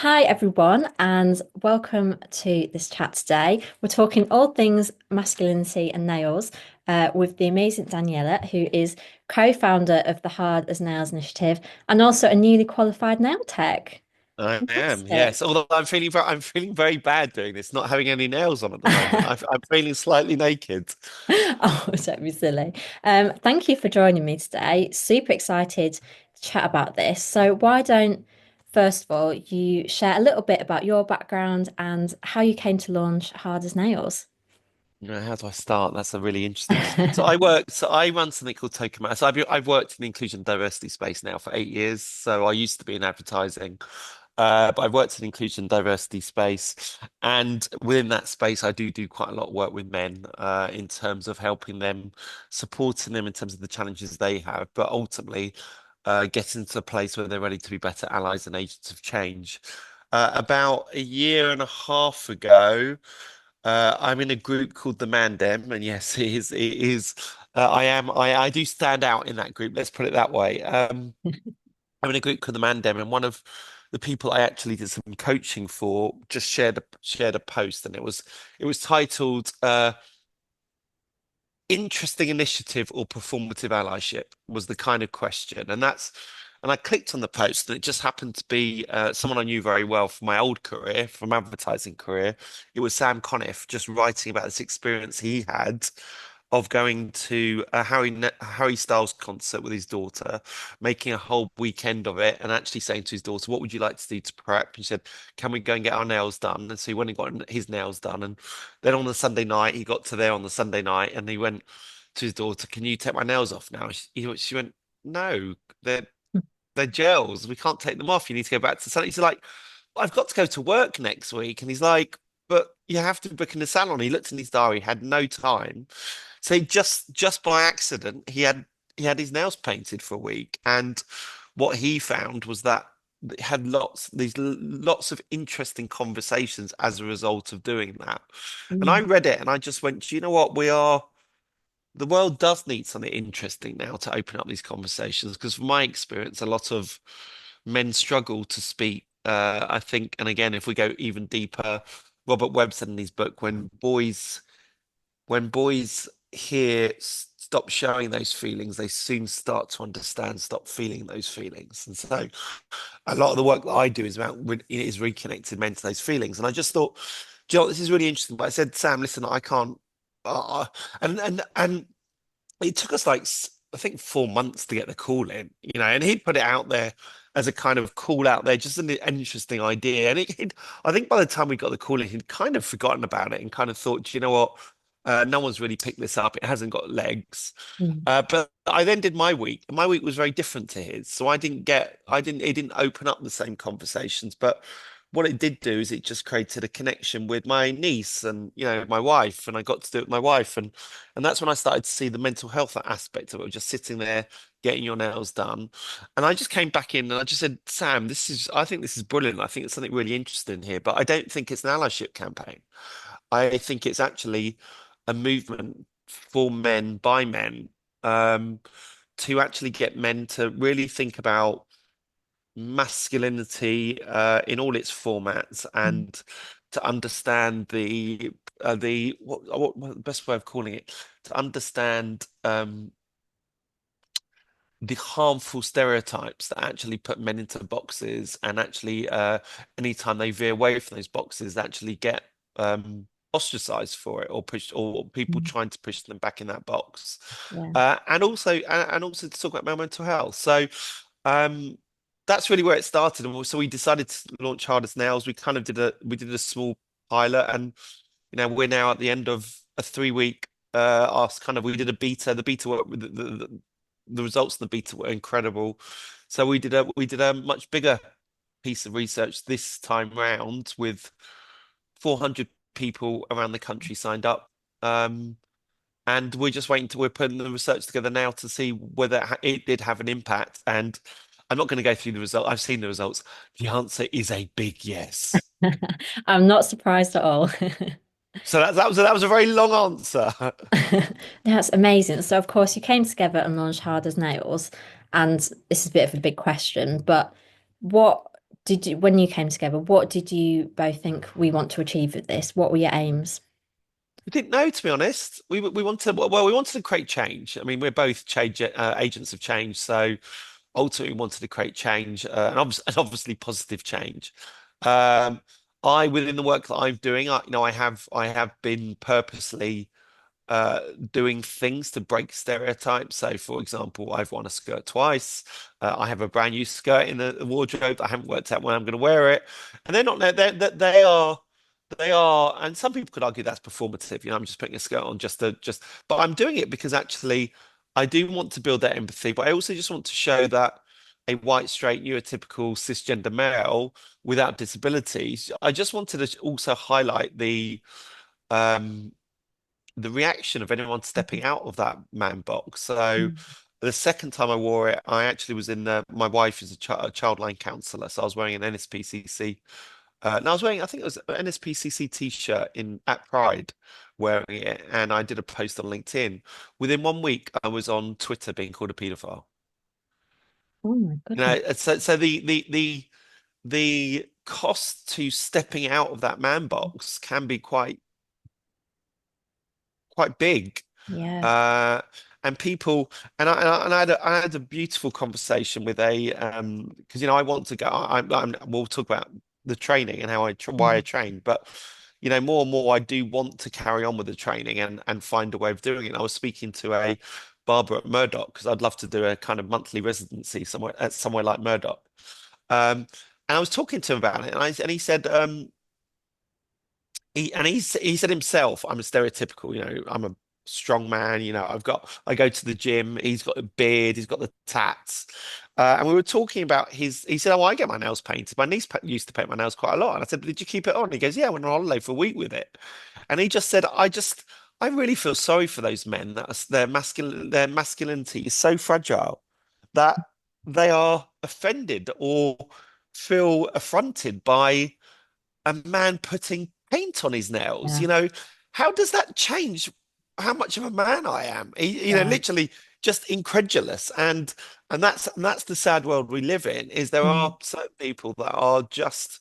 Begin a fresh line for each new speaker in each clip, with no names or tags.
Hi, everyone, and welcome to this chat today. We're talking all things masculinity and nails with the amazing Daniela, who is co-founder of the Hard as Nails initiative and also a newly qualified nail tech.
I am, yes.
Fantastic.
Although I'm feeling very bad doing this, not having any nails on at the moment. I'm feeling slightly naked.
Oh, don't be silly. Thank you for joining me today. Super excited to chat about this. So, why don't, first of all, you share a little bit about your background and how you came to launch Hard as Nails?
How do I start? That's a really interesting. So I run something called Token Matter. I've worked in the inclusion and diversity space now for 8 years. So I used to be in advertising, but I've worked in the inclusion and diversity space, and within that space, I do quite a lot of work with men, in terms of helping them, supporting them in terms of the challenges they have, but ultimately, getting to a place where they're ready to be better allies and agents of change. About a year and a half ago. I'm in a group called the Mandem, and yes, it is. It is. I do stand out in that group. Let's put it that way. I'm in a group called the Mandem, and one of the people I actually did some coaching for just shared a post, and it was titled "Interesting Initiative or Performative Allyship" was the kind of question, and I clicked on the post, and it just happened to be someone I knew very well from my old career, from advertising career. It was Sam Conniff just writing about this experience he had of going to a Harry Styles concert with his daughter, making a whole weekend of it, and actually saying to his daughter, "What would you like to do to prep?" And she said, "Can we go and get our nails done?" And so he went and got his nails done, and then on the Sunday night, he got to there on the Sunday night, and he went to his daughter, "Can you take my nails off now?" She went, "No, they're gels. We can't take them off. You need to go back to the salon." He's like, "I've got to go to work next week." And he's like, "But you have to book in the salon." He looked in his diary, had no time. So just by accident, he had his nails painted for a week. And what he found was that he had lots of interesting conversations as a result of doing that. And I
Mm,
read it and I just went, "Do you know what? The world does need something interesting now to open up these conversations, because from my experience, a lot of men struggle to speak. I think, and again, if we go even deeper, Robert Webb said in his book, when boys here stop showing those feelings, they soon start to understand, stop feeling those feelings." And so a lot of the work that I do is reconnecting men to those feelings. And I just thought, "Do you know what, this is really interesting." But I said, "Sam, listen, I can't." And it took us like I think 4 months to get the call in. And he'd put it out there as a kind of call out there, just an interesting idea. And I think by the time we got the call in, he'd kind of forgotten about it and kind of thought, "Do you know what? No one's really picked this up. It hasn't got legs."
mm,
But I then did my week. My week was very different to his, so it didn't open up the same conversations. But what it did do is it just created a connection with my niece and my wife, and I got to do it with my wife, and that's when I started to see the mental health aspect of it, just sitting there getting your nails done. And I just came back in and I just said, "Sam, I think this is brilliant. I think it's something really interesting here, but I don't think it's an allyship campaign. I think it's actually a movement for men by men, um, to actually get men to really think about masculinity in all its formats,
mm,
and to understand the what the best way of calling it, to understand the harmful stereotypes that actually put men into boxes, and actually anytime they veer away from those boxes, actually get ostracized for it, or pushed, or people
mm.
trying to push them back in that box,
Yeah.
and also to talk about male mental health." So um, that's really where it started. And so we decided to launch Hard as Nails. We did a small pilot, and we're now at the end of a 3 week we did a beta. The beta work with the results of the beta were incredible. So we did a much bigger piece of research this time round with 400 people around the country signed up. Um, and we're putting the research together now to see whether it did have an impact. And I'm not going to go through the result. I've seen the results. The answer is a big yes.
I'm not surprised at all.
So that was a very long answer.
That's amazing. So, of course, you came together and launched Hard as Nails, and this is a bit of a big question, but what did you, when you came together, what did you both think we want to achieve with this? What were your aims?
We didn't know, to be honest. We wanted we wanted to create change. I mean, we're both change agents of change, so ultimately we wanted to create change and obviously positive change. Um, within the work that I'm doing, I have been purposely doing things to break stereotypes. So, for example, I've worn a skirt twice. I have a brand new skirt in the wardrobe. I haven't worked out when I'm going to wear it, and they're not. They are, and some people could argue that's performative. I'm just putting a skirt on but I'm doing it because actually I do want to build that empathy, but I also just want to show that a white, straight, neurotypical cisgender male without disabilities. I just wanted to also highlight um the reaction of anyone stepping out of that man box. So
Mm.
the second time I wore it, I actually was my wife is a childline counselor, so I was wearing an NSPCC. And I was wearing, I think it was an NSPCC t-shirt in at Pride, wearing it, and I did a post on LinkedIn. Within 1 week, I was on Twitter being called a paedophile.
Oh my goodness.
So the cost to stepping out of that man box can be quite big.
Yeah.
Uh, and people, I had a beautiful conversation with because I want to go. We'll talk about the training and why I
Mm.
train, but more and more I do want to carry on with the training and find a way of doing it. I was speaking to a barber at Murdoch because I'd love to do a kind of monthly residency somewhere like Murdoch. And I was talking to him about it, and he said, he said himself, I'm a stereotypical, I'm a strong man, I go to the gym, he's got a beard, he's got the tats. And we were talking about he said, oh, I get my nails painted. My niece used to paint my nails quite a lot. And I said, did you keep it on? He goes, yeah, I went on holiday for a week with it. And he just said, I really feel sorry for those men their masculinity is so fragile that they are offended or feel affronted by a man putting paint on his nails.
Yeah.
How does that change how much of a man I am?
Yeah.
Literally just incredulous. And that's the sad world we live in, is there
Mm.
are certain people that are just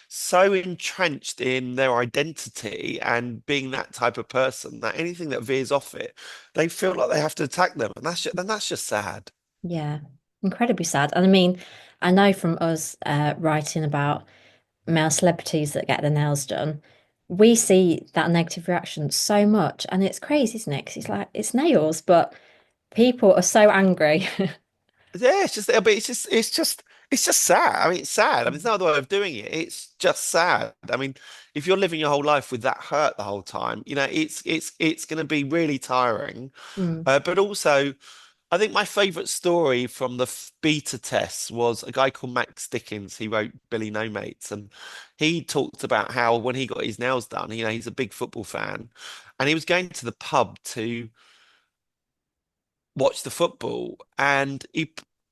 so entrenched in their identity and being that type of person that anything that veers off it, they feel like they have to attack them. And that's just sad.
Yeah. Incredibly sad. And I mean, I know from us writing about male celebrities that get their nails done, we see that negative reaction so much. And it's crazy, isn't it? 'Cause it's like, it's nails, but people are so angry.
Yeah, it's just sad. I mean, it's sad. I mean, there's no other way of doing it. It's just sad. I mean, if you're living your whole life with that hurt the whole time, it's going to be really tiring.
Mm.
But also, I think my favorite story from the beta tests was a guy called Max Dickens. He wrote Billy No Mates, and he talked about how when he got his nails done, he's a big football fan, and he was going to the pub to watch the football, and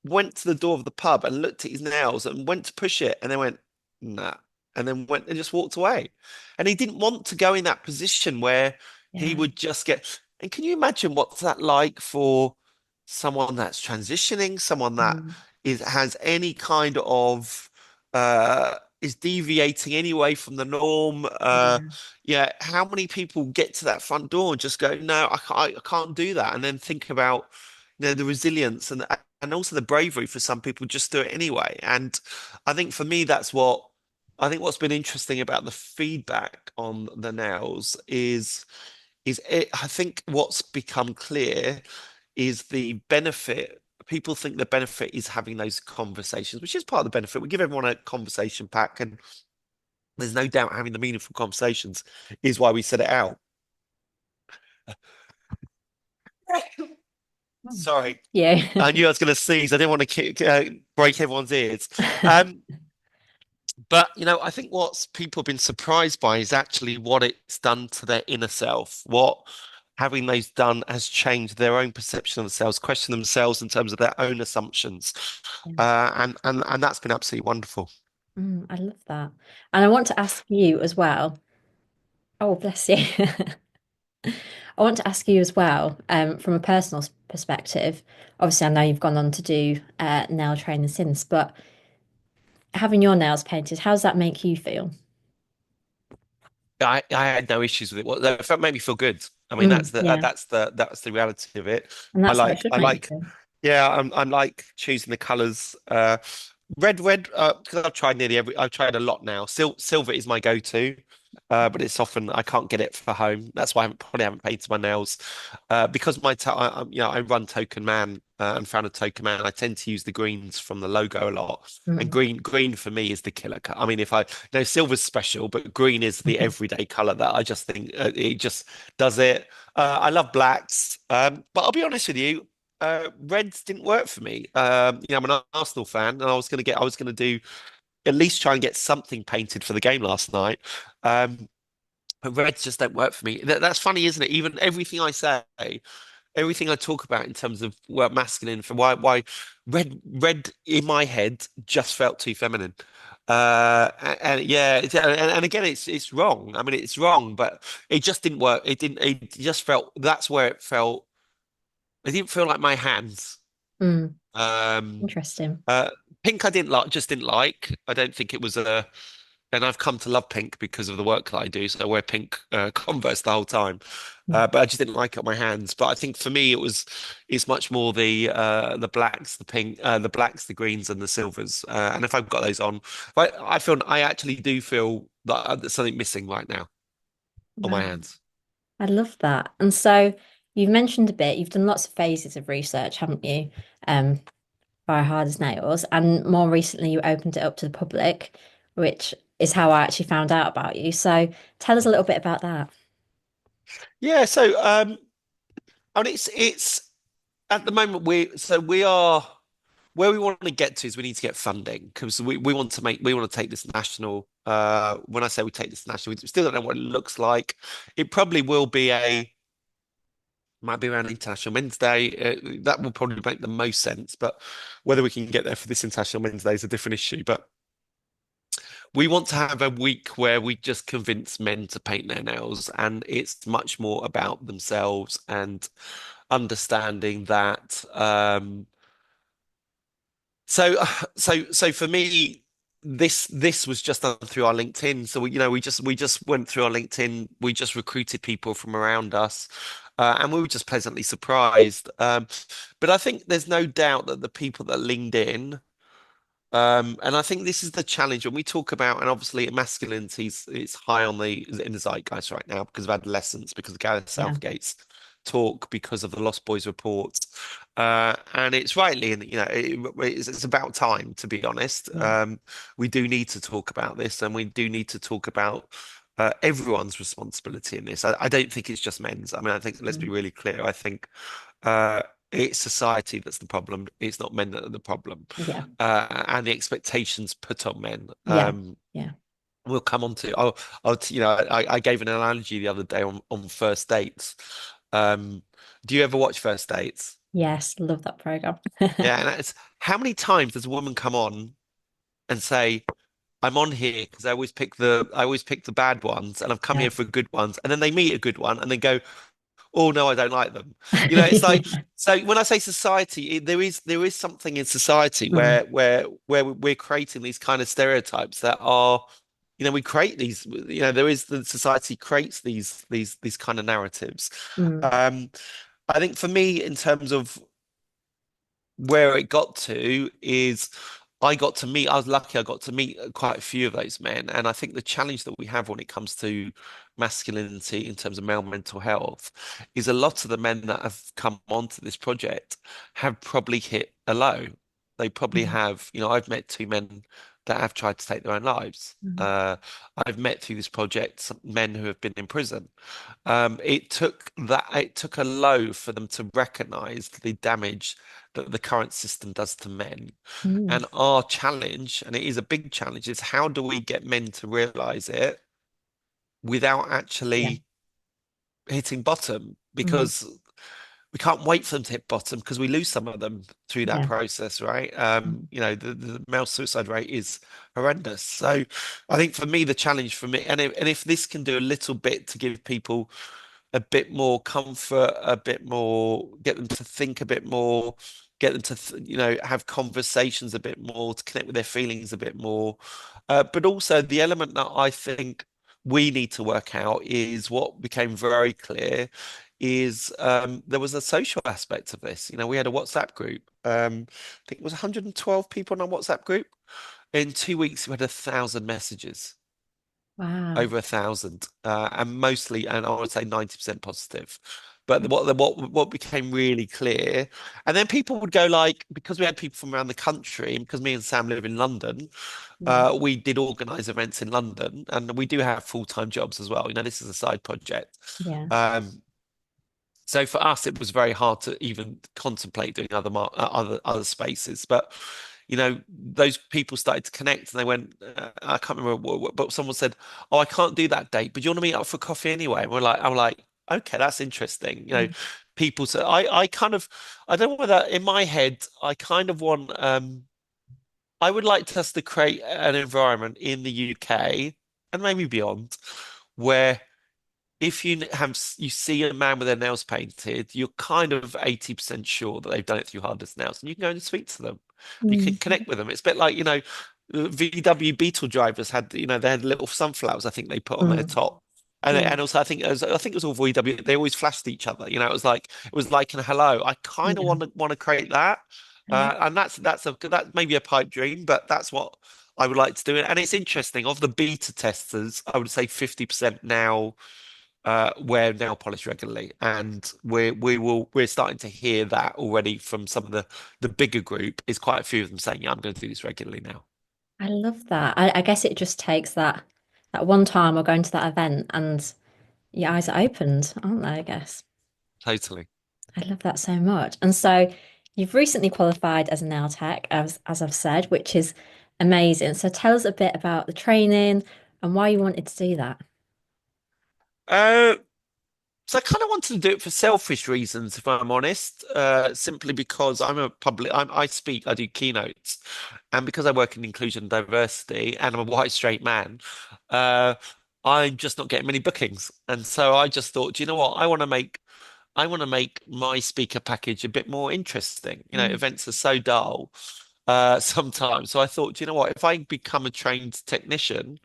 went to the door of the pub and looked at his nails and went to push it and then went nah, and then went and just walked away, and he didn't want to go in that position where he
Yeah.
would just get. And can you imagine what's that like for someone that's transitioning, someone that
Mm.
has any kind of is deviating anyway from the norm?
Yeah.
Yeah, how many people get to that front door and just go, no, I can't do that, and then think about, the resilience and also the bravery for some people just do it anyway. And I think for me, I think what's been interesting about the feedback on the nails I think what's become clear is the benefit. People think the benefit is having those conversations, which is part of the benefit. We give everyone a conversation pack, and there's no doubt having the meaningful conversations is why we set it out.
Mm.
Sorry,
Yeah.
I knew I was going to sneeze. I didn't want to break everyone's ears. Um, but I think what's people have been surprised by is actually what it's done to their inner self. What having those done has changed their own perception of themselves, question themselves in terms of their own assumptions, and that's been absolutely wonderful.
Mm, I love that. And I want to ask you as well. Oh, bless you. I want to ask you as well, from a personal perspective. Obviously, I know you've gone on to do nail training since, but having your nails painted, how does that make you feel?
I had no issues with it. Well, that made me feel good. I mean,
Yeah,
that's the reality of it.
and that's how it should
I
make you
like
feel.
yeah, I'm like choosing the colours. Red, because I've tried a lot now. Silver is my go-to, but it's often I can't get it for home. That's why probably haven't painted my nails. Because I run Token Man and found a Token Man. I tend to use the greens from the logo a lot, and
Mm.
green for me is the killer color. I mean, if I no silver's special, but green is the everyday color that I just think it just does it. I love blacks, but I'll be honest with you. Reds didn't work for me. I'm an Arsenal fan, and I was gonna do at least try and get something painted for the game last night. Um, but reds just don't work for me. That's funny, isn't it? Even everything I say, everything I talk about in terms of masculine for why red in my head just felt too feminine. And yeah, and again, it's wrong. I mean, it's wrong, but it just didn't work. It just felt that's where it felt. It didn't feel like my hands.
Mm.
Um,
Interesting.
uh, Pink I didn't like, just didn't like. I don't think it was and I've come to love pink because of the work that I do. So I wear pink Converse the whole time.
Mm.
But I just didn't like it on my hands. But I think for me, it's much more the blacks, the blacks, the greens, and the silvers. And if I've got those on, but I actually do feel that there's something missing right now on my
Wow.
hands.
I love that. And so you've mentioned a bit, you've done lots of phases of research, haven't you? Um, by Hard as Nails. And more recently, you opened it up to the public, which is how I actually found out about you. So tell us a little bit about that.
Yeah. So I mean, it's at the moment we are. Where we want to get to is we need to get funding because we want to take this national. When I say we take this national, we still don't know what it looks like. It probably will be might be around International Men's Day. That will probably make the most sense. But whether we can get there for this International Men's Day is a different issue. But we want to have a week where we just convince men to paint their nails, and it's much more about themselves and understanding that. So for me, this was just done through our LinkedIn. So we just went through our LinkedIn. We just recruited people from around us, and we were just pleasantly surprised. But I think there's no doubt that the people that leaned in. And I think this is the challenge when we talk about, and obviously masculinity is high on the in the zeitgeist right now because of adolescence, because of Gareth
Yeah.
Southgate's talk, because of the Lost Boys reports, and it's rightly, and it's about time to be honest.
Yeah.
We do need to talk about this, and we do need to talk about everyone's responsibility in this. I don't think it's just men's. I mean, I think let's be
Mm.
really clear. I think. Uh, it's society that's the problem. It's not men that are the problem,
Yeah.
and the expectations put on men.
Yeah. Yeah.
We'll come on to. I gave an analogy the other day on first dates. Um, do you ever watch First Dates?
Yes. Love that program.
Yeah, and it's how many times does a woman come on and say, "I'm on here because I always pick the bad ones, and I've come
Yeah.
here for good ones," and then they meet a good one, and they go, oh no, I don't like them. It's like so when I say society, there is something in society
Mm.
where we're creating these kind of stereotypes that are, we create these, there is the society creates these kind of narratives.
Mm.
Um, I think for me, in terms of where it got to is I was lucky I got to meet quite a few of those men. And I think the challenge that we have when it comes to masculinity in terms of male mental health is a lot of the men that have come onto this project have probably hit a low. They probably
Mm.
have, I've met two men that have tried to take their own lives.
Mm.
I've met through this project some men who have been in prison. It took a low for them to recognize the damage that the current system does to men.
Mm.
And our challenge, and it is a big challenge, is how do we get men to realize it without
Yeah.
actually hitting bottom?
Mm.
Because we can't wait for them to hit bottom because we lose some of them through that
Yeah.
process, right?
Mm.
The male suicide rate is horrendous. So I think for me, the challenge for me, and if this can do a little bit to give people a bit more comfort, a bit more, get them to think a bit more. get them to, have conversations a bit more, to connect with their feelings a bit more. But also the element that I think we need to work out is what became very clear is there was a social aspect of this. We had a WhatsApp group. I think it was 112 people in our WhatsApp group. In 2 weeks, we had 1,000 messages,
Wow.
over 1,000, and mostly, and I would say 90% positive. But what became really clear, and then people would go like, because we had people from around the country, and because me and Sam live in London,
Yeah.
we did organise events in London, and we do have full-time jobs as well. This is a side project.
Yeah.
Um, so for us, it was very hard to even contemplate doing other spaces. But those people started to connect, and they went. I can't remember, but someone said, "Oh, I can't do that date, but do you want to meet up for coffee anyway?" And I'm like, "Okay, that's interesting."
Mm.
People say, I kind of, I don't know whether in my head, I kind of want, I would like us to create an environment in the UK and maybe beyond where if you see a man with their nails painted, you're kind of 80% sure that they've done it through hardest nails, and you can go and speak to them. You can
Mm.
connect with them. It's a bit like, VW Beetle drivers had, they had little sunflowers, I think they put on their
Mm.
top. And
Yeah.
also I think it was all VW. They always flashed each other. It was like an hello. I kind of
Yeah.
want to create that.
I love
And that's maybe a pipe dream, but that's what I would like to do. And it's interesting, of the beta testers, I would say 50% now wear nail polish regularly, and we're starting to hear that already from some of the bigger group. Is quite a few of them saying, "Yeah, I'm going to do this regularly now."
I love that. I guess it just takes that one time or going to that event and your eyes are opened, aren't they? I guess.
Totally.
I love that so much. And so you've recently qualified as a nail tech, as I've said, which is amazing. So tell us a bit about the training and why you wanted to do that.
Uh, so I kind of wanted to do it for selfish reasons, if I'm honest. Simply because I speak, I do keynotes, and because I work in inclusion and diversity, and I'm a white straight man, uh, I'm just not getting many bookings. And so I just thought, do you know what? I want to make my speaker package a bit more interesting.
Mm.
Events are so dull sometimes. So I thought, you know what? If I become a trained technician,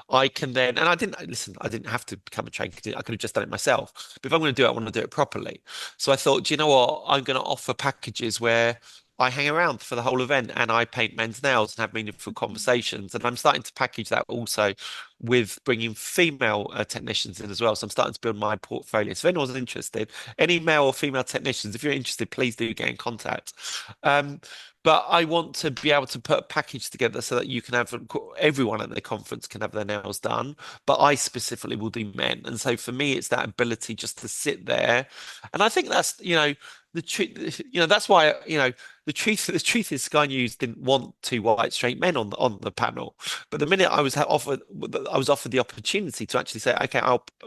I can then, and I didn't listen, I didn't have to become a trained. I could have just done it myself. But if I'm going to do it, I want to do it properly. So I thought, do you know what? I'm going to offer packages where I hang around for the whole event and I paint men's nails and have meaningful conversations. And I'm starting to package that also with bringing female technicians in as well. So I'm starting to build my portfolio. So if anyone's interested, any male or female technicians, if you're interested, please do get in contact. Um, but I want to be able to put a package together so that you can have everyone at the conference can have their nails done. But I specifically will do men. And so for me, it's that ability just to sit there. And I think that's, the truth, that's why, the truth is Sky News didn't want two white straight men on the panel. But the minute I was offered the opportunity to actually say, okay,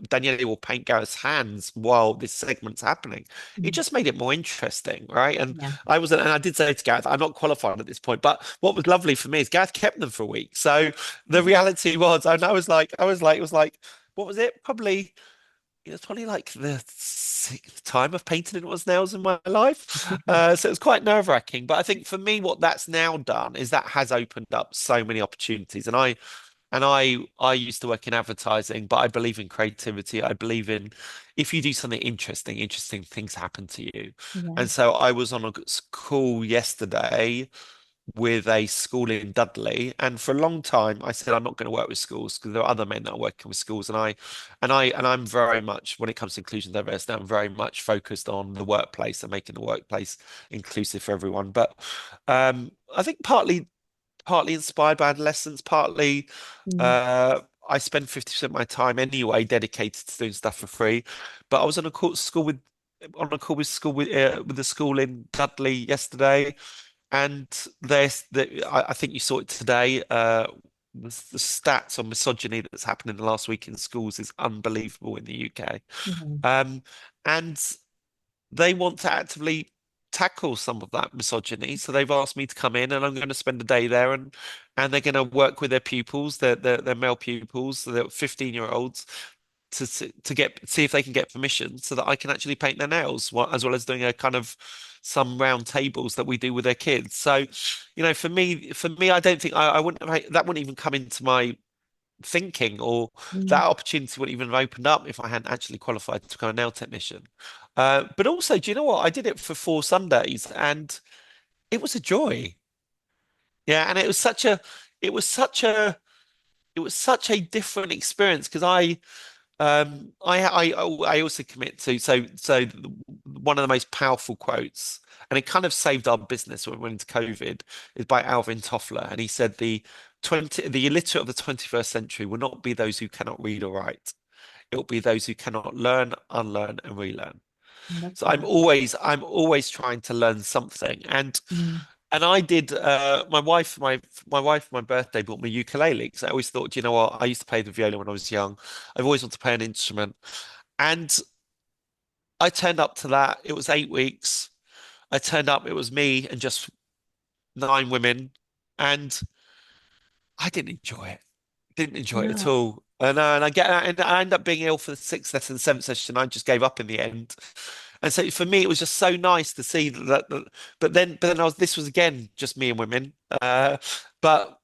Daniele will paint Gareth's hands while this segment's happening. It
Mm.
just made it more interesting, right? And
Yeah.
I did say to Gareth, I'm not qualified at this point. But what was lovely for me is Gareth kept them for a week. So the reality was, and it was like, what was it? Probably. It was probably like the sixth time I've painted anyone's nails in my life. So it was quite nerve-wracking. But I think for me, what that's now done is that has opened up so many opportunities. And I used to work in advertising, but I believe in creativity. I believe in if you do something interesting, interesting things happen to you.
Yeah.
And so I was on a call yesterday with a school in Dudley, and for a long time I said I'm not going to work with schools because there are other men that are working with schools, and I'm very much when it comes to inclusion and diversity, I'm very much focused on the workplace and making the workplace inclusive for everyone. But I think partly inspired by adolescence, partly
Mm.
uh, I spend 50% of my time anyway dedicated to doing stuff for free. But I was on a call with with the school in Dudley yesterday, and I think you saw it today. The stats on misogyny that's happened in the last week in schools is unbelievable in the UK.
Yeah.
Um, and they want to actively tackle some of that misogyny. So they've asked me to come in, and I'm going to spend a day there, and they're going to work with their pupils, their male pupils, their 15-year-olds, to get see if they can get permission so that I can actually paint their nails, as well as doing a kind of some round tables that we do with their kids. So, for me, I don't think I wouldn't have, that wouldn't even come into my thinking, or that
Mm.
opportunity wouldn't even have opened up if I hadn't actually qualified to become a nail technician. But also, do you know what? I did it for 4 Sundays, and it was a joy. Yeah, and it was such a, it was such a different experience because I also commit to one of the most powerful quotes, and it kind of saved our business when we went into COVID, is by Alvin Toffler, and he said the illiterate of the 21st century will not be those who cannot read or write. It will be those who cannot learn, unlearn, and relearn.
I love
So
that.
I'm always trying to learn something,
Mm.
and I did. My wife, for my birthday bought me a ukulele because I always thought, you know what? I used to play the viola when I was young. I've always wanted to play an instrument, and I turned up to that. It was 8 weeks. I turned up. It was me and just 9 women, and I didn't enjoy it. Didn't enjoy it at
No.
all. And I ended up being ill for the sixth lesson, seventh session. I just gave up in the end. And so for me, it was just so nice to see but then this was again just me and women. But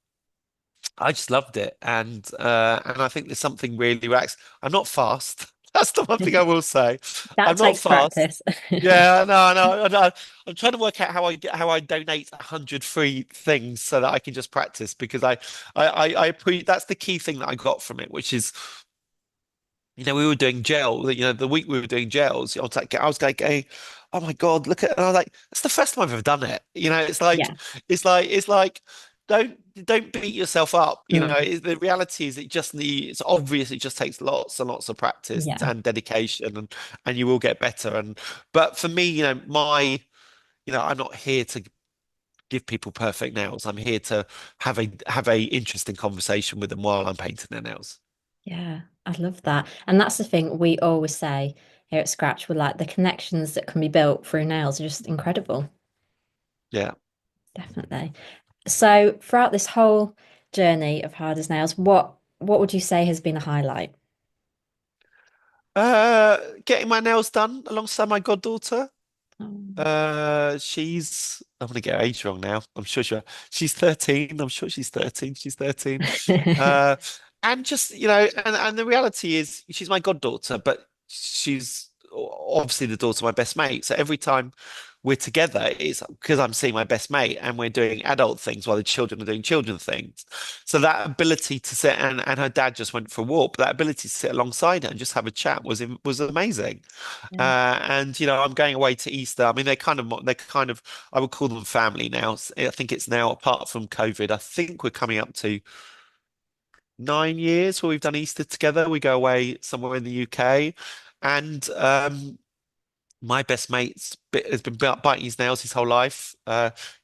I just loved it, and I think there's something really relaxed. I'm not fast. That's the one thing I will say.
That
I'm not
takes
fast.
practice.
Yeah, no, no, no. I'm trying to work out how I donate 100 free things so that I can just practice, because that's the key thing that I got from it, which is, we were doing gel, the week we were doing gels, I was like, oh my God, look at, and I was like, that's the first time I've ever done it.
Yeah.
It's like, don't, don't beat yourself up.
Mm.
The reality is it's obvious, it just takes lots and lots of practice
Yeah.
and dedication, and you will get better. But for me, I'm not here to give people perfect nails. I'm here to have a interesting conversation with them while I'm painting their nails.
Yeah. I love that. And that's the thing we always say here at Scratch. We're like the connections that can be built through nails are just incredible.
Yeah.
Definitely. So throughout this whole journey of hard as nails, what would you say has been a highlight?
Getting my nails done alongside my goddaughter.
Um,
I'm gonna get her age wrong now. She's 13. I'm sure she's 13. She's 13. Uh, and just, and the reality is she's my goddaughter, but she's obviously the daughter of my best mate. So every time we're together, it's because I'm seeing my best mate and we're doing adult things while the children are doing children things. So that ability to sit, and her dad just went for a walk, but that ability to sit alongside her and just have a chat was amazing.
Yeah.
And I'm going away to Easter. I mean, they're kind of, I would call them family now. I think it's now, apart from COVID, I think we're coming up to 9 years where we've done Easter together. We go away somewhere in the UK, and my best has been biting his nails his whole life.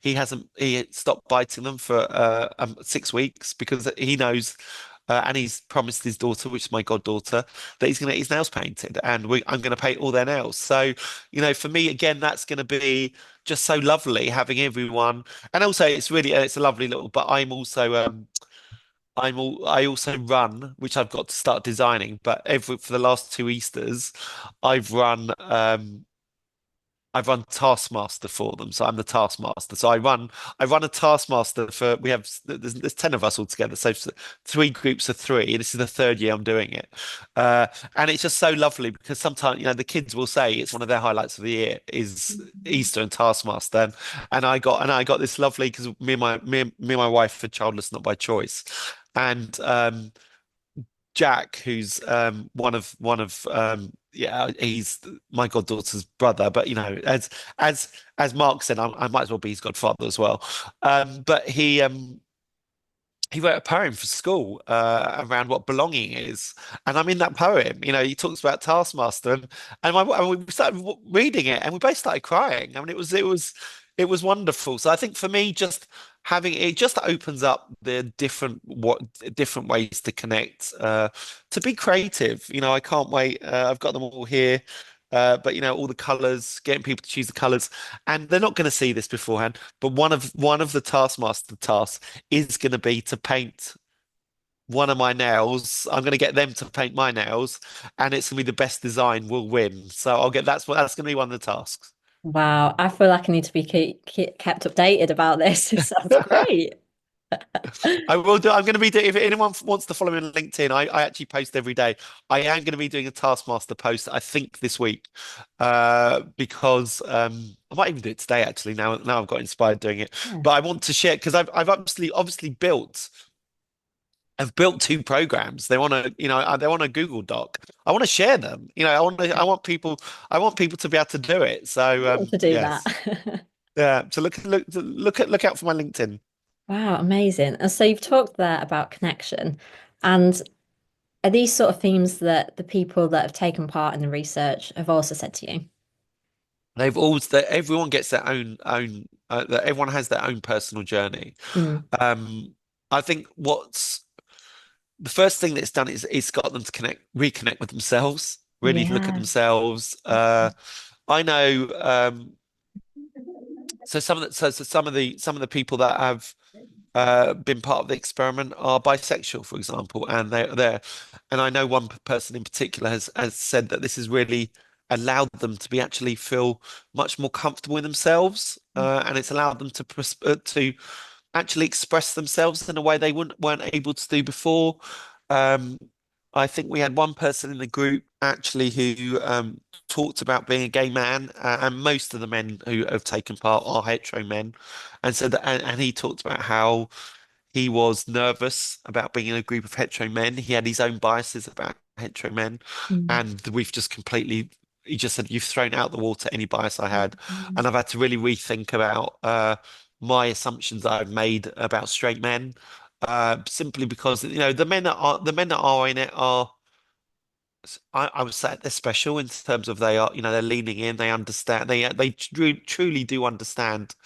He stopped biting them for 6 weeks because he knows, and he's promised his daughter, which is my goddaughter, that he's going to get his nails painted, and I'm going to paint all their nails. So, for me, again, that's going to be just so lovely having everyone, and also it's a lovely little. But I also run, which I've got to start designing. But for the last 2 Easters, I've run. I've run Taskmaster for them, so I'm the Taskmaster. So I run a Taskmaster for. There's 10 of us all together, so 3 groups of 3. This is the third year I'm doing it, and it's just so lovely because sometimes the kids will say it's one of their highlights of the year is Easter and Taskmaster, and I got this lovely, because me and my wife are childless not by choice, and Jack, who's yeah, he's my goddaughter's brother, but as Mark said, I might as well be his godfather as well. But he wrote a poem for school around what belonging is, and I'm in that poem. He talks about Taskmaster, and we started reading it, and we both started crying. I mean, it was wonderful. So I think for me, just having it just opens up the different ways to connect, to be creative. I can't wait. I've got them all here. But all the colors, getting people to choose the colors, and they're not going to see this beforehand. But one of the Taskmaster tasks is going to be to paint one of my nails. I'm going to get them to paint my nails, and it's going to be the best design will win. So I'll get that's going to be one of the tasks.
Wow, I feel like I need to be kept updated about this. It sounds great.
I will do. I'm going to be doing. If anyone wants to follow me on LinkedIn, I actually post every day. I am going to be doing a Taskmaster post. I think this week, because I might even do it today. Actually, now I've got inspired doing it.
Yeah.
But I want to share because I've obviously built. I've built two programs. They want to, they want a Google Doc. I want to share them. I want people to be able to do it.
I
So,
want to do that.
yes, yeah. So look out for my LinkedIn.
Wow, amazing. And so you've talked there about connection. And are these sort of themes that the people that have taken part in the research have also said to you?
That everyone gets their own that everyone has their own personal journey.
Mm.
Um, I think what's the first thing that it's done is it's got them to reconnect with themselves, really look at
Yeah.
themselves. I know. So some of the people that have been part of the experiment are bisexual, for example, and and I know one person in particular has said that this has really allowed them to be actually feel much more comfortable in themselves, and it's allowed them to actually express themselves in a way they weren't able to do before. Um, I think we had one person in the group actually who talked about being a gay man, and most of the men who have taken part are hetero men, and so and he talked about how he was nervous about being in a group of hetero men. He had his own biases about hetero men,
Mm.
and we've just completely. He just said, "You've thrown out the water any bias I had," and I've had to really rethink about my assumptions that I've made about straight men, simply because the men that are in it are. I would say they're special in terms of they are, they're leaning in, they understand, they truly do understand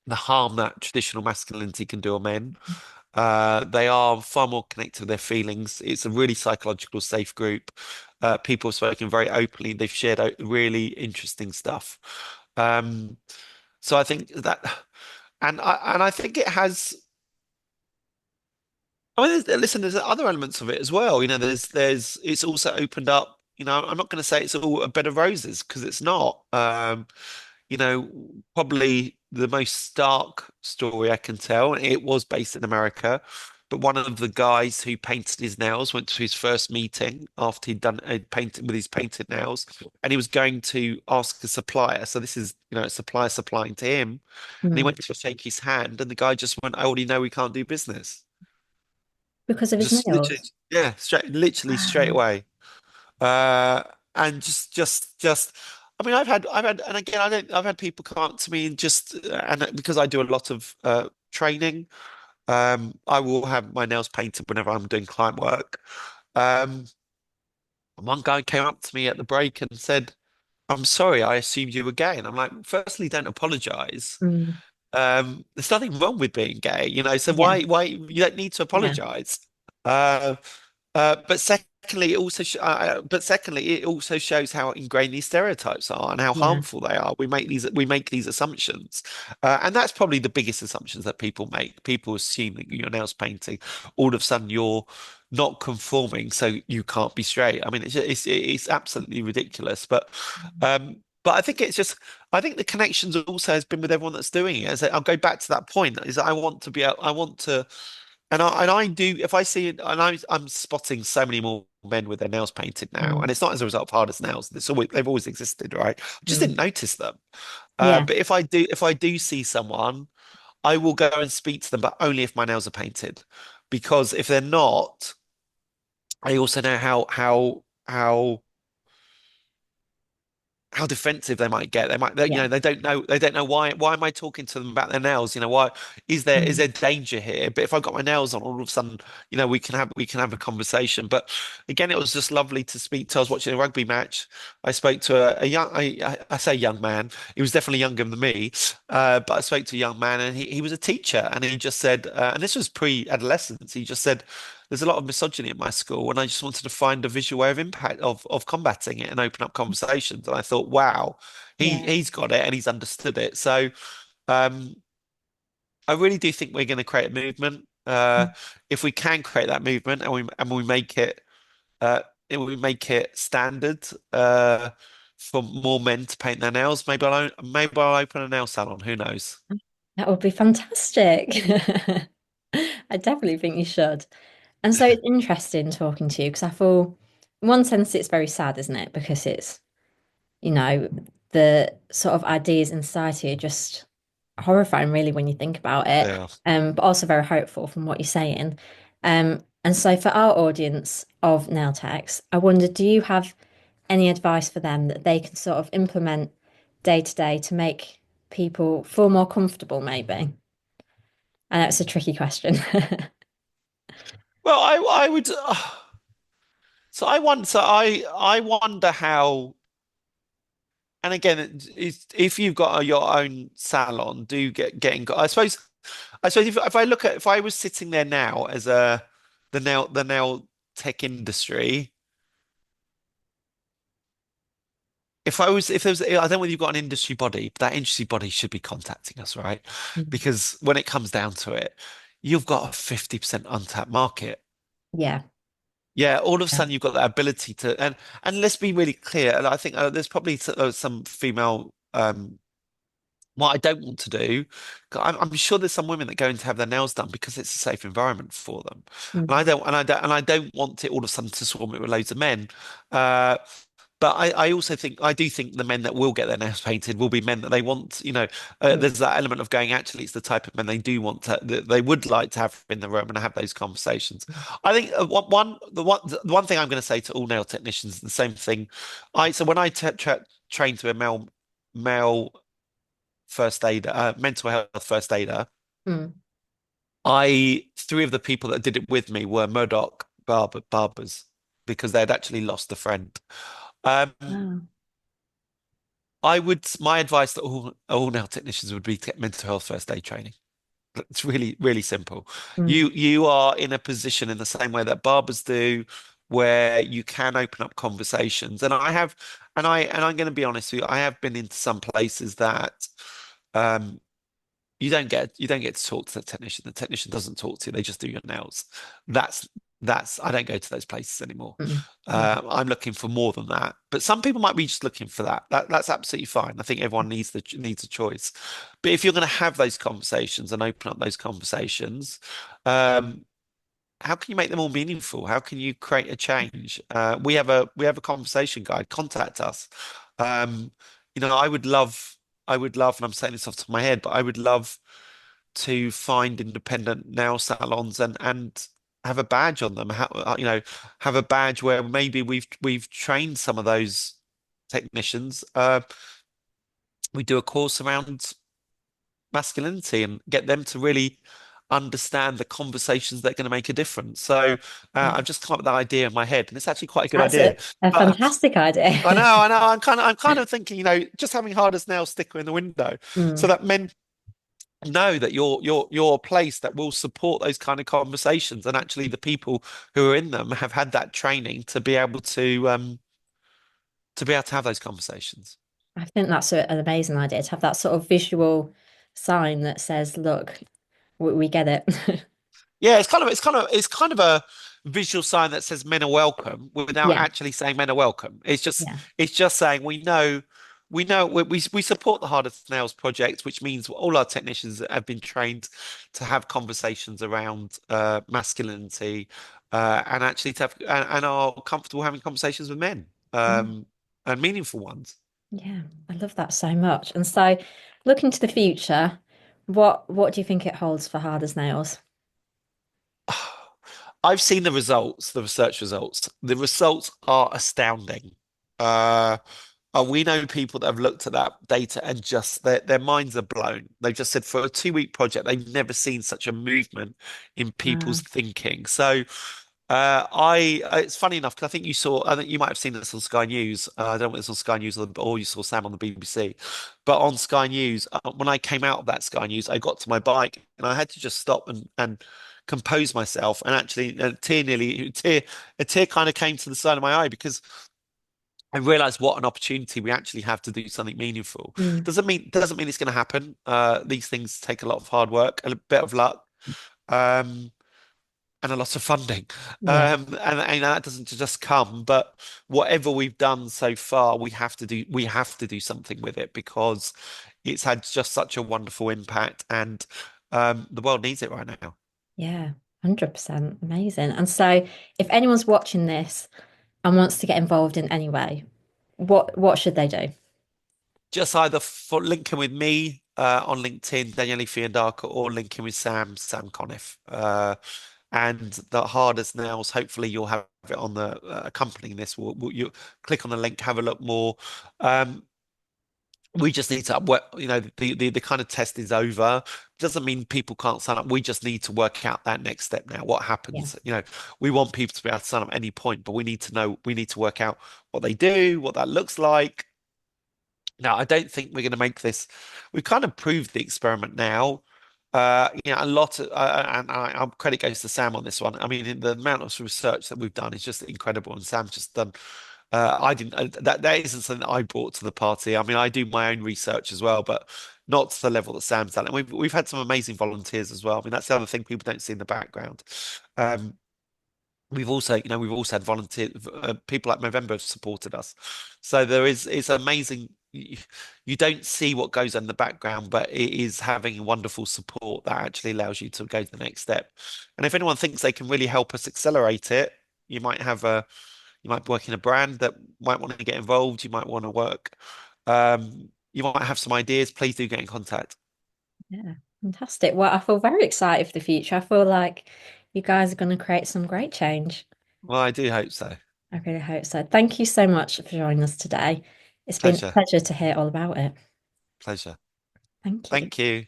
the harm that traditional masculinity can do on men. They are far more connected with their feelings. It's a really psychological safe group. People have spoken very openly. They've shared really interesting stuff. Um, so I think that, and I think it has. I mean, listen, there's other elements of it as well. It's also opened up. I'm not going to say it's all a bed of roses because it's not. You know, Probably the most stark story I can tell. It was based in America, but one of the guys who painted his nails went to his first meeting after he'd done a painting with his painted nails, and he was going to ask a supplier. So this is, a supplier supplying to him, and he
Mm.
went to shake his hand, and the guy just went, "I already know we can't do business."
Because of his
Just literally,
nails.
yeah, literally straight
Wow.
away. And I mean, and again, I've had people come up to me and because I do a lot of training, I will have my nails painted whenever I'm doing client work. Um, one guy came up to me at the break and said, "I'm sorry, I assumed you were gay." And I'm like, firstly, don't apologize.
Mm.
There's nothing wrong with being gay, so
Yeah.
why you don't need to
Yeah.
apologize. Uh, but secondly, it also shows how ingrained these stereotypes are and how
Yeah.
harmful they are. We make these assumptions, and that's probably the biggest assumptions that people make. People assume that you're nails painting, all of a sudden you're not conforming, so you can't be straight. I mean, it's absolutely ridiculous. But I think I think the connections also has been with everyone that's doing it. I'll go back to that point, is that I want to. And I do, if I see it, and I'm spotting so many more men with their nails painted now,
Mm.
and it's not as a result of hardest nails. They've always existed, right? I just didn't
Mm.
notice them.
Yeah.
But if I do see someone, I will go and speak to them, but only if my nails are painted, because if they're not, I also know how defensive they might get.
Yeah.
They don't know why am I talking to them about their nails? Why is
Mm.
there danger here? But if I've got my nails on, all of a sudden, we can have a conversation. But again, it was just lovely to speak to. I was watching a rugby match. I spoke to a young, I say young man. He was definitely younger than me, but I spoke to a young man, and he was a teacher, and he just said, and this was pre-adolescence. He just said, "There's a lot of misogyny at my school, and I just wanted to find a visual way of impact of combating it and open up conversations." And I thought, wow,
Yeah.
he's got it and he's understood it. So um, I really do think we're going to create a movement. Uh, if we can create that movement and we make it uh, we make it standard for more men to paint their nails, maybe I'll open a nail salon. Who knows?
That would be fantastic. I definitely think you should. And so it's interesting talking to you because I feel, in one sense, it's very sad, isn't it? Because it's, you know, the sort of ideas in society are just horrifying, really, when you think about it.
Yeah.
But also very hopeful from what you're saying. And so for our audience of nail techs, I wonder, do you have any advice for them that they can sort of implement day to day to make people feel more comfortable, maybe? I know it's a tricky question.
Well, I would. I wonder how. And again, if you've got your own salon, do getting. I suppose if I was sitting there now as the nail tech industry, if there was, I don't know whether you've got an industry body, but that industry body should be contacting us, right?
Mm.
Because when it comes down to it, you've got a 50% untapped market.
Yeah.
Yeah, all of a
Yeah.
sudden you've got that ability to, and let's be really clear. And I think there's probably some female. What I don't want to do, I'm sure there's some women that go in to have their nails done because it's a safe environment for them, and
Mm.
I don't want it all of a sudden to swarm it with loads of men. Uh, but I also I do think the men that will get their nails painted will be men that they want,
Mm.
there's that element of going, actually, it's the type of men they do want that they would like to have in the room and have those conversations. I think the one thing I'm going to say to all nail technicians is the same thing. So when I trained to a male first aider, mental health first aider,
Mm.
three of the people that did it with me were Murdoch barbers because they'd actually lost a friend. Um,
Wow.
my advice to all nail technicians would be to get mental health first aid training. It's really, really simple.
Mm.
You are in a position in the same way that barbers do, where you can open up conversations. And I'm going to be honest with you, I have been into some places that um, you don't get to talk to the technician. The technician doesn't talk to you. They just do your nails. That's I don't go to those places anymore.
Mm. Yeah.
I'm looking for more than that. But some people might be just looking for that. That's absolutely fine. I think everyone needs a choice. But if you're going to have those conversations and open up those conversations, um, how can you make them more meaningful? How can you create a change? We have a conversation guide. Contact us. Um, I would love, and I'm saying this off the top of my head, but I would love to find independent nail salons and have a badge on them. Have a badge where maybe we've trained some of those technicians. We do a course around masculinity and get them to really understand the conversations that are going to make a difference. So
Yeah.
I've just come up with that idea in my head, and it's actually quite a good
That's
idea.
a
But
fantastic
I know,
idea.
I know, I'm kind of thinking, just having hard as nails sticker in the window, so
Mm.
that men know that you're a place that will support those kind of conversations, and actually the people who are in them have had that training to be able to have those conversations.
I think that's an amazing idea to have that sort of visual sign that says, look, we get it.
Yeah, it's kind of a visual sign that says men are welcome without
Yeah.
actually saying men are welcome. It's just
Yeah.
it's just saying we support the Hardest Nails project, which means all our technicians have been trained to have conversations around masculinity, and actually and are comfortable having conversations with men,
Mm.
and meaningful ones.
Yeah. I love that so much. And so looking to the future, what do you think it holds for Hard as Nails?
I've seen the results, the research results. The results are astounding. Uh, we know people that have looked at that data and just their minds are blown. They've just said for a 2 week project, they've never seen such a movement in people's
Wow.
thinking. So it's funny enough because I think you might have seen this on Sky News. I don't know if it's on Sky News or you saw Sam on the BBC, but on Sky News, when I came out of that Sky News, I got to my bike and I had to just stop and compose myself. And actually, a tear kind of came to the side of my eye because I realized what an opportunity we actually have to do something meaningful.
Mm.
Doesn't mean it's going to happen. These things take a lot of hard work and a bit of luck. Um, and a lot of funding.
Yeah,
And that doesn't just come, but whatever we've done so far, we have to do something with it because it's had just such a wonderful impact, and the world needs it right now.
yeah, 100%. Amazing. And so if anyone's watching this and wants to get involved in any way, what should they do?
Just either for linking with me on LinkedIn, Daniele Fiandaca, or linking with Sam Conniff. And the hardest nails, hopefully you'll have it on the accompanying this. You click on the link, have a look more. Um, we just need to, the kind of test is over. Doesn't mean people can't sign up. We just need to work out that next step now. What
Yeah,
happens? We want people to be able to sign up at any point, but we need to work out what they do, what that looks like. Now, I don't think we're going to make this. We've kind of proved the experiment now. A lot of, credit goes to Sam on this one. I mean, the amount of research that we've done is just incredible, and Sam's just done. I didn't. That isn't something that I brought to the party. I mean, I do my own research as well, but not to the level that Sam's done. And we've had some amazing volunteers as well. I mean, that's the other thing people don't see in the background. Um, we've also had volunteer people like November have supported us. So it's amazing. You don't see what goes on in the background, but it is having wonderful support that actually allows you to go to the next step. And if anyone thinks they can really help us accelerate it, you might work in a brand that might want to get involved. You might want to work. You might have some ideas. Please do get in contact.
yeah, fantastic. Well, I feel very excited for the future. I feel like you guys are going to create some great change.
Well, I do hope so.
I really hope so. Thank you so much for joining us today. It's been a
Pleasure.
pleasure to hear all about it.
Pleasure.
Thank you.
Thank you.